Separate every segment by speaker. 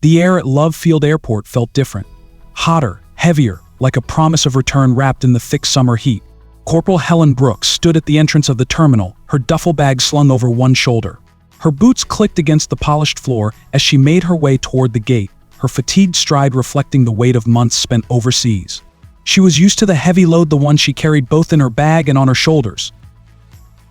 Speaker 1: The air at Love Field Airport felt different. Hotter, heavier, like a promise of return wrapped in the thick summer heat. Corporal Helen Brooks stood at the entrance of the terminal, her duffel bag slung over one shoulder. Her boots clicked against the polished floor as she made her way toward the gate, her fatigued stride reflecting the weight of months spent overseas. She was used to the heavy load, the one she carried both in her bag and on her shoulders.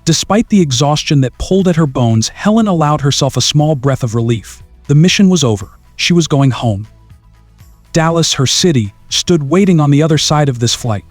Speaker 1: Despite the exhaustion that pulled at her bones, Helen allowed herself a small breath of relief. The mission was over. She was going home. Dallas, her city, stood waiting on the other side of this flight.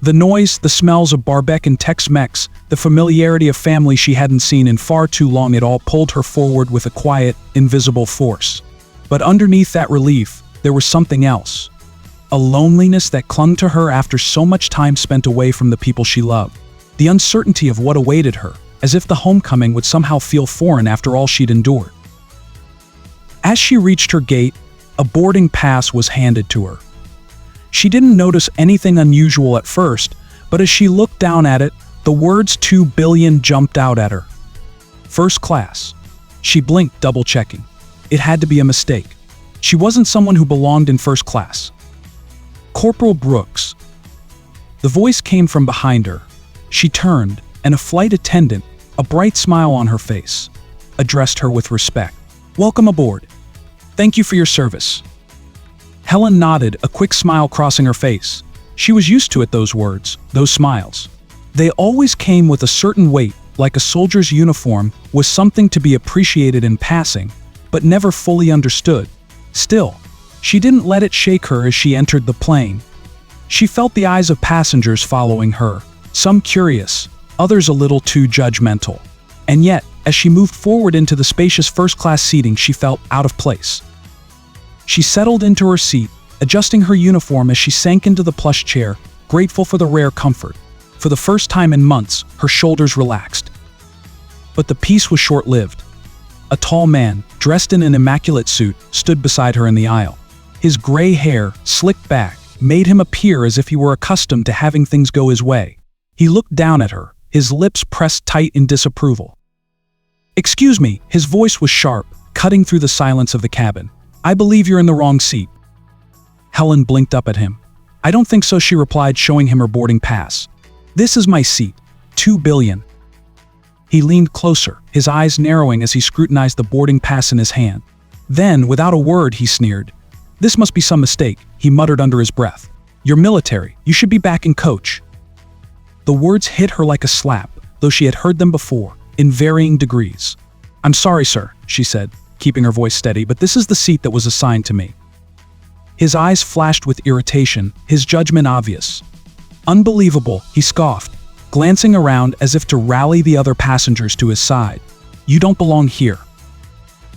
Speaker 1: The noise, the smells of barbecue and Tex-Mex, the familiarity of family she hadn't seen in far too long, it all pulled her forward with a quiet, invisible force. But underneath that relief, there was something else. A loneliness that clung to her after so much time spent away from the people she loved. The uncertainty of what awaited her, as if the homecoming would somehow feel foreign after all she'd endured. As she reached her gate, a boarding pass was handed to her. She didn't notice anything unusual at first, but as she looked down at it, the words 2 billion jumped out at her. First class. She blinked, double-checking. It had to be a mistake. She wasn't someone who belonged in first class. Corporal Brooks. The voice came from behind her. She turned, and a flight attendant, a bright smile on her face, addressed her with respect. "Welcome aboard. Thank you for your service." Helen nodded, a quick smile crossing her face. She was used to it, those words, those smiles. They always came with a certain weight, like a soldier's uniform was something to be appreciated in passing, but never fully understood. Still, she didn't let it shake her as she entered the plane. She felt the eyes of passengers following her, some curious, others a little too judgmental. And yet, as she moved forward into the spacious first-class seating, she felt out of place. She settled into her seat, adjusting her uniform as she sank into the plush chair, grateful for the rare comfort. For the first time in months, her shoulders relaxed. But the peace was short-lived. A tall man, dressed in an immaculate suit, stood beside her in the aisle. His gray hair, slicked back, made him appear as if he were accustomed to having things go his way. He looked down at her, his lips pressed tight in disapproval. "Excuse me," his voice was sharp, cutting through the silence of the cabin. "I believe you're in the wrong seat." Helen blinked up at him. "I don't think so," she replied, showing him her boarding pass. "This is my seat. 2 billion. He leaned closer, his eyes narrowing as he scrutinized the boarding pass in his hand. Then, without a word, he sneered. "This must be some mistake," he muttered under his breath. "You're military. You should be back in coach." The words hit her like a slap, though she had heard them before, in varying degrees. "I'm sorry, sir," she said, keeping her voice steady, "but this is the seat that was assigned to me." His eyes flashed with irritation, his judgment obvious. "Unbelievable," he scoffed, glancing around as if to rally the other passengers to his side. "You don't belong here."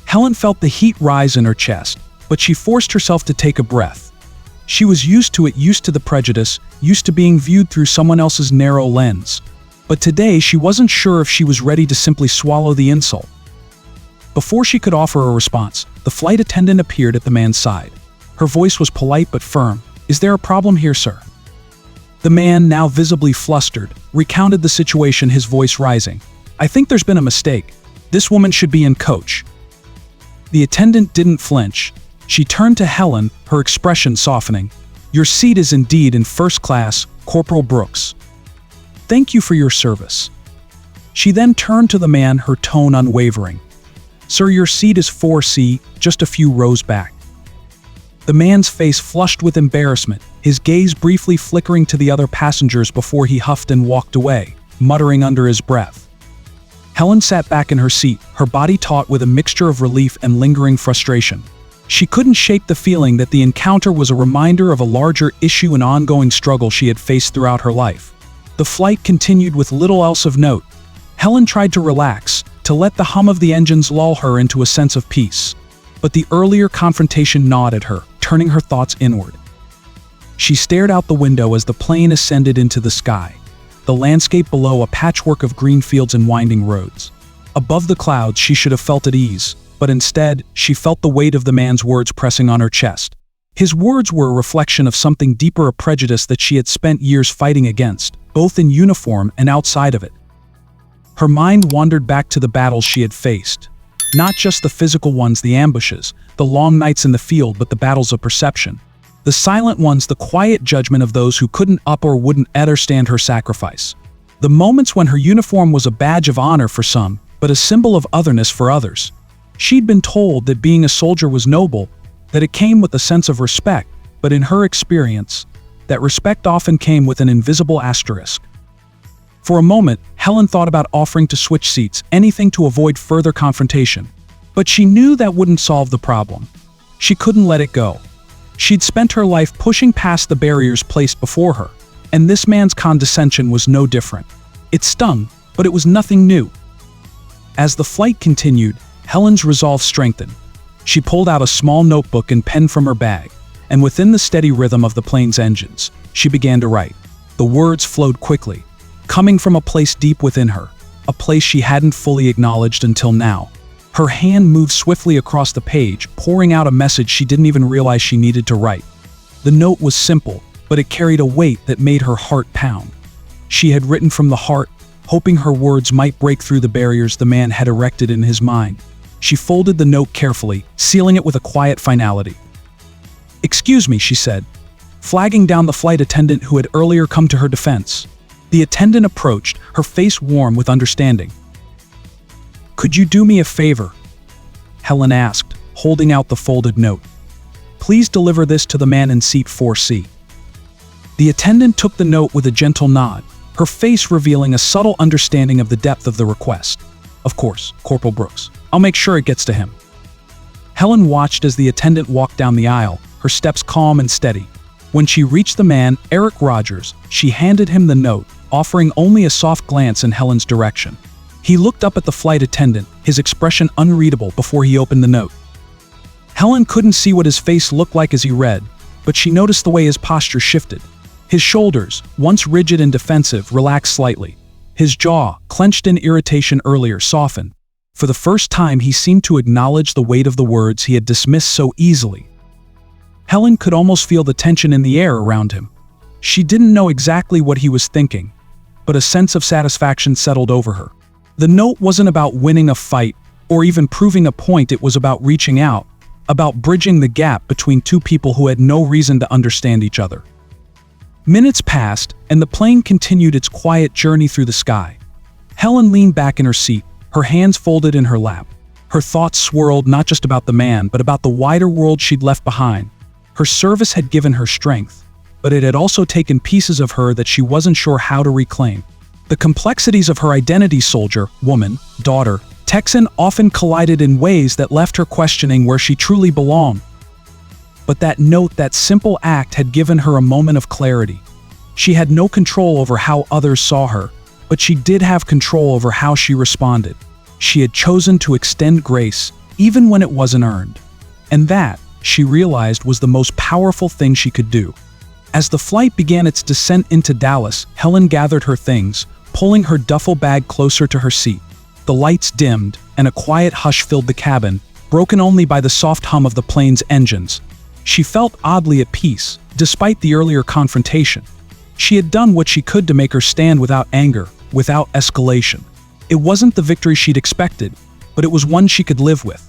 Speaker 1: Helen felt the heat rise in her chest, but she forced herself to take a breath. She was used to it, used to the prejudice, used to being viewed through someone else's narrow lens. But today she wasn't sure if she was ready to simply swallow the insult. Before she could offer a response, the flight attendant appeared at the man's side. Her voice was polite but firm. "Is there a problem here, sir?" The man, now visibly flustered, recounted the situation, his voice rising. "I think there's been a mistake. This woman should be in coach." The attendant didn't flinch. She turned to Helen, her expression softening. "Your seat is indeed in first class, Corporal Brooks. Thank you for your service." She then turned to the man, her tone unwavering. "Sir, your seat is 4C, just a few rows back." The man's face flushed with embarrassment, his gaze briefly flickering to the other passengers before he huffed and walked away, muttering under his breath. Helen sat back in her seat, her body taut with a mixture of relief and lingering frustration. She couldn't shake the feeling that the encounter was a reminder of a larger issue and ongoing struggle she had faced throughout her life. The flight continued with little else of note. Helen tried to relax, to let the hum of the engines lull her into a sense of peace. But the earlier confrontation gnawed at her, turning her thoughts inward. She stared out the window as the plane ascended into the sky, the landscape below a patchwork of green fields and winding roads. Above the clouds, she should have felt at ease, but instead, she felt the weight of the man's words pressing on her chest. His words were a reflection of something deeper, a prejudice that she had spent years fighting against, both in uniform and outside of it. Her mind wandered back to the battles she had faced. Not just the physical ones, the ambushes, the long nights in the field, but the battles of perception. The silent ones, the quiet judgment of those who couldn't up or wouldn't understand her sacrifice. The moments when her uniform was a badge of honor for some, but a symbol of otherness for others. She'd been told that being a soldier was noble, that it came with a sense of respect, but in her experience, that respect often came with an invisible asterisk. For a moment, Helen thought about offering to switch seats, anything to avoid further confrontation. But she knew that wouldn't solve the problem. She couldn't let it go. She'd spent her life pushing past the barriers placed before her, and this man's condescension was no different. It stung, but it was nothing new. As the flight continued, Helen's resolve strengthened. She pulled out a small notebook and pen from her bag, and within the steady rhythm of the plane's engines, she began to write. The words flowed quickly, coming from a place deep within her, a place she hadn't fully acknowledged until now. Her hand moved swiftly across the page, pouring out a message she didn't even realize she needed to write. The note was simple, but it carried a weight that made her heart pound. She had written from the heart, hoping her words might break through the barriers the man had erected in his mind. She folded the note carefully, sealing it with a quiet finality. "Excuse me," she said, flagging down the flight attendant who had earlier come to her defense. The attendant approached, her face warm with understanding. "Could you do me a favor?" Helen asked, holding out the folded note. "Please deliver this to the man in seat 4C." The attendant took the note with a gentle nod, her face revealing a subtle understanding of the depth of the request. "Of course, Corporal Brooks. I'll make sure it gets to him." Helen watched as the attendant walked down the aisle, her steps calm and steady. When she reached the man, Eric Rogers, she handed him the note, offering only a soft glance in Helen's direction. He looked up at the flight attendant, his expression unreadable before he opened the note. Helen couldn't see what his face looked like as he read, but she noticed the way his posture shifted. His shoulders, once rigid and defensive, relaxed slightly. His jaw, clenched in irritation earlier, softened. For the first time, he seemed to acknowledge the weight of the words he had dismissed so easily. Helen could almost feel the tension in the air around him. She didn't know exactly what he was thinking, but a sense of satisfaction settled over her. The note wasn't about winning a fight or even proving a point. It was about reaching out, about bridging the gap between two people who had no reason to understand each other. Minutes passed, and the plane continued its quiet journey through the sky. Helen leaned back in her seat, her hands folded in her lap. Her thoughts swirled not just about the man, but about the wider world she'd left behind. Her service had given her strength, but it had also taken pieces of her that she wasn't sure how to reclaim. The complexities of her identity, soldier, woman, daughter, Texan, often collided in ways that left her questioning where she truly belonged. But that note, that simple act, had given her a moment of clarity. She had no control over how others saw her, but she did have control over how she responded. She had chosen to extend grace, even when it wasn't earned. And that, she realized, was the most powerful thing she could do. As the flight began its descent into Dallas, Helen gathered her things, pulling her duffel bag closer to her seat. The lights dimmed, and a quiet hush filled the cabin, broken only by the soft hum of the plane's engines. She felt oddly at peace, despite the earlier confrontation. She had done what she could to make her stand without anger, without escalation. It wasn't the victory she'd expected, but it was one she could live with.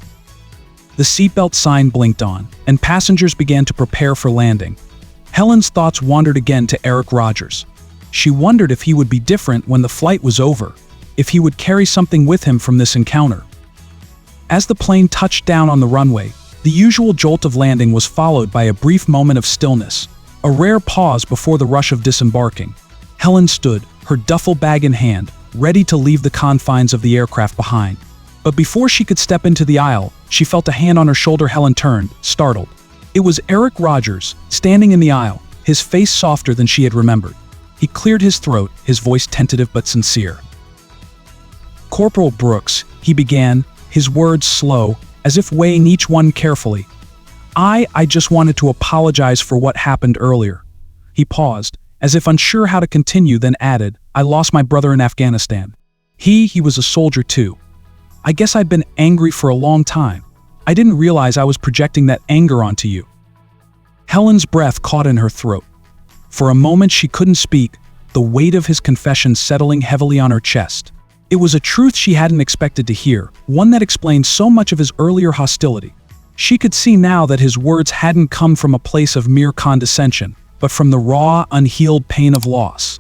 Speaker 1: The seatbelt sign blinked on, and passengers began to prepare for landing. Helen's thoughts wandered again to Eric Rogers. She wondered if he would be different when the flight was over, if he would carry something with him from this encounter. As the plane touched down on the runway, the usual jolt of landing was followed by a brief moment of stillness, a rare pause before the rush of disembarking. Helen stood, her duffel bag in hand, ready to leave the confines of the aircraft behind. But before she could step into the aisle, she felt a hand on her shoulder. Helen turned, startled. It was Eric Rogers, standing in the aisle, his face softer than she had remembered. He cleared his throat, his voice tentative but sincere. "Corporal Brooks," he began, his words slow, as if weighing each one carefully. I just wanted to apologize for what happened earlier." He paused, as if unsure how to continue, then added, "I lost my brother in Afghanistan. He was a soldier too. I guess I've been angry for a long time. I didn't realize I was projecting that anger onto you." Helen's breath caught in her throat. For a moment she couldn't speak, the weight of his confession settling heavily on her chest. It was a truth she hadn't expected to hear, one that explained so much of his earlier hostility. She could see now that his words hadn't come from a place of mere condescension, but from the raw, unhealed pain of loss.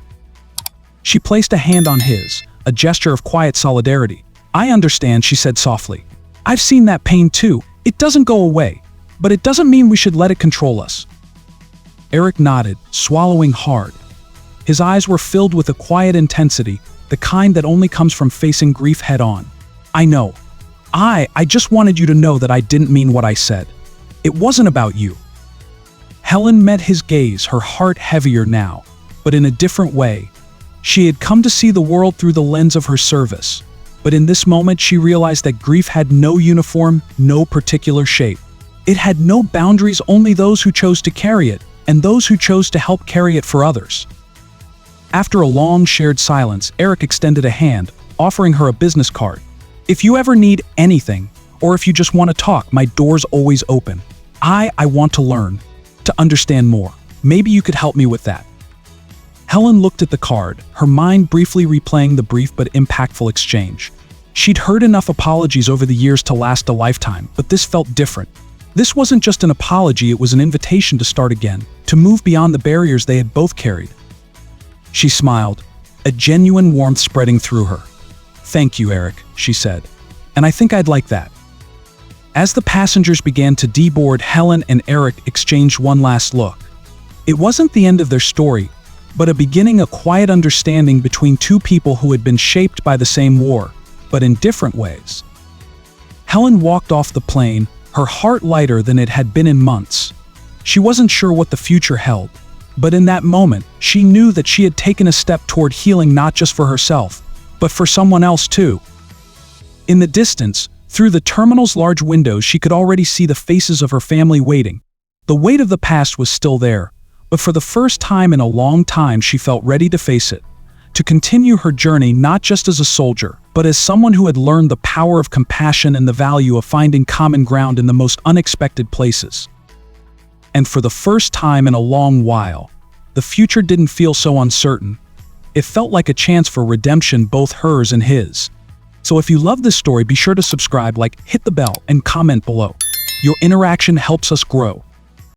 Speaker 1: She placed a hand on his, a gesture of quiet solidarity. "I understand," she said softly. "I've seen that pain too. It doesn't go away, but it doesn't mean we should let it control us." Eric nodded, swallowing hard. His eyes were filled with a quiet intensity, the kind that only comes from facing grief head-on. "I know. I just wanted you to know that I didn't mean what I said. It wasn't about you." Helen met his gaze, her heart heavier now, but in a different way. She had come to see the world through the lens of her service, but in this moment she realized that grief had no uniform, no particular shape. It had no boundaries, only those who chose to carry it, and those who chose to help carry it for others. After a long shared silence, Eric extended a hand, offering her a business card. "If you ever need anything, or if you just want to talk, my door's always open. I want to learn, to understand more. Maybe you could help me with that." Helen looked at the card, her mind briefly replaying the brief but impactful exchange. She'd heard enough apologies over the years to last a lifetime, but this felt different. This wasn't just an apology, it was an invitation to start again, to move beyond the barriers they had both carried. She smiled, a genuine warmth spreading through her. "Thank you, Eric," she said. "And I think I'd like that." As the passengers began to deboard, Helen and Eric exchanged one last look. It wasn't the end of their story, but a beginning, a quiet understanding between two people who had been shaped by the same war, but in different ways. Helen walked off the plane, her heart lighter than it had been in months. She wasn't sure what the future held, but in that moment, she knew that she had taken a step toward healing, not just for herself, but for someone else too. In the distance, through the terminal's large windows, she could already see the faces of her family waiting. The weight of the past was still there, but for the first time in a long time she felt ready to face it, to continue her journey not just as a soldier, but as someone who had learned the power of compassion and the value of finding common ground in the most unexpected places. And for the first time in a long while, the future didn't feel so uncertain. It felt like a chance for redemption, both hers and his. So if you love this story, be sure to subscribe, hit the bell, and comment below. Your interaction helps us grow.